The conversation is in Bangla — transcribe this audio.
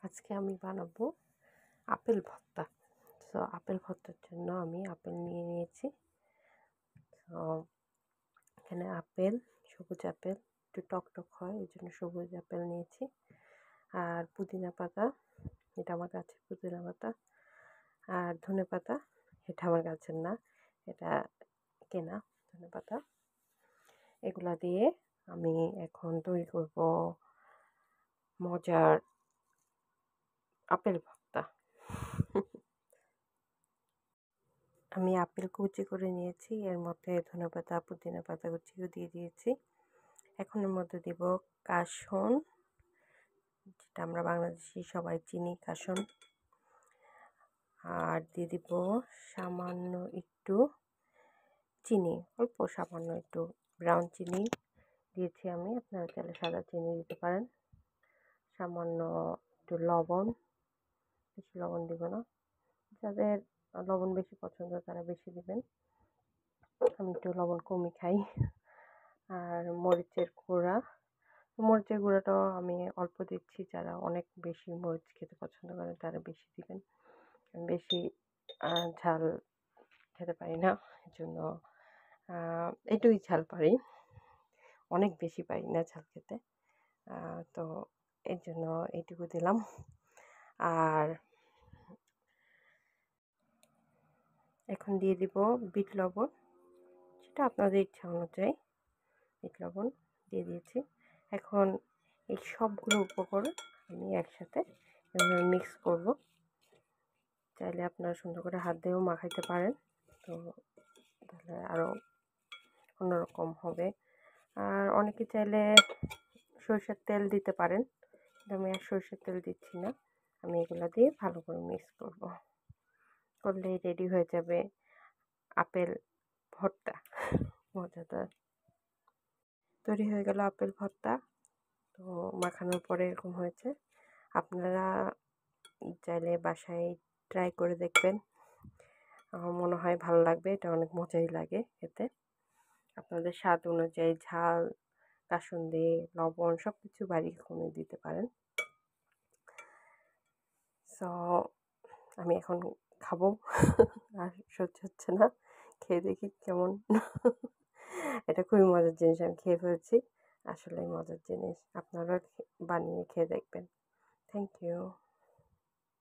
আজকে আমি বানাবো আপেল ভর্তা। তো আপেল ভর্তার জন্য আমি আপেল নিয়ে নিয়েছি। তো এখানে আপেল, সবুজ আপেল একটু টকটক হয়, এই জন্য সবুজ আপেল নিয়েছি। আর পুদিনা পাতা, এটা আমার গাছের পুদিনা পাতা। আর ধনে পাতা, এটা আমার গাছের না, এটা কেনা ধনে পাতা। এগুলা দিয়ে আমি এখন তৈরি করব মজার আপেল ভর্তা। আমি আপেল কুচি করে নিয়েছি, এর মধ্যে ধনেপাতা, পুদিনা পাতা কুচিও দিয়ে দিয়েছি। এখন এর মধ্যে দিব কাসুন, যেটা আমরা বাংলাদেশি সবাই চিনি, কাসুন। আর দিয়ে দিব সামান্য একটু চিনি, অল্প সামান্য একটু ব্রাউন চিনি দিয়েছি আমি, আপনারা চাইলে সাদা চিনি দিতে পারেন। সামান্য একটু লবণ, বেশি লবণ দিব না, যাদের লবণ বেশি পছন্দ তারা বেশি দিবেন, আমি একটু লবণ কমই খাই। আর মরিচের গুঁড়াটাও আমি অল্প দিচ্ছি, যারা অনেক বেশি মরিচ খেতে পছন্দ করেন তারা বেশি দিবেন। বেশি ঝাল খেতে পারি না, এজন্য এটুকুই ঝাল পারি, অনেক বেশি পারি না ঝাল খেতে। তো এর জন্য এইটুকু দিলাম। আর এখন দিয়ে দিব বিট লবণ, সেটা আপনাদের ইচ্ছা অনুযায়ী বিট লবণ দিয়ে দিয়েছি। এখন এই সবগুলো উপকরণ আমি একসাথে এভাবে মিক্স করব। চাইলে আপনারা সুন্দর করে হাত দিয়েও মাখাইতে পারেন, তো তাহলে আরও অন্যরকম হবে। আর অনেকে চাইলে সরষের তেল দিতে পারেন, কিন্তু আমি আর সরষের তেল দিচ্ছি না। আমি এগুলো দিয়ে ভালো করে মিক্স করব, করলেই রেডি হয়ে যাবে আপেল ভর্তা। মজাদার তৈরি হয়ে গেল আপেল ভর্তা। তো মাখানোর পরে এরকম হয়েছে। আপনারা চাইলে বাসায় ট্রাই করে দেখবেন, আমার মনে হয় ভালো লাগবে, এটা অনেক মজাই লাগে খেতে। আপনাদের স্বাদ অনুযায়ী ঝাল, কাসুন্দি, লবণ সব কিছু বাড়িয়ে কমিয়ে দিতে পারেন। সো আমি এখন খাবো, আর সহ্য হচ্ছে না, খেয়ে দেখি কেমন। এটা খুবই মজার জিনিস, আমি খেয়ে ফেলছি, আসলেই মজার জিনিস। আপনারা বানিয়ে খেয়ে দেখবেন। Thank you.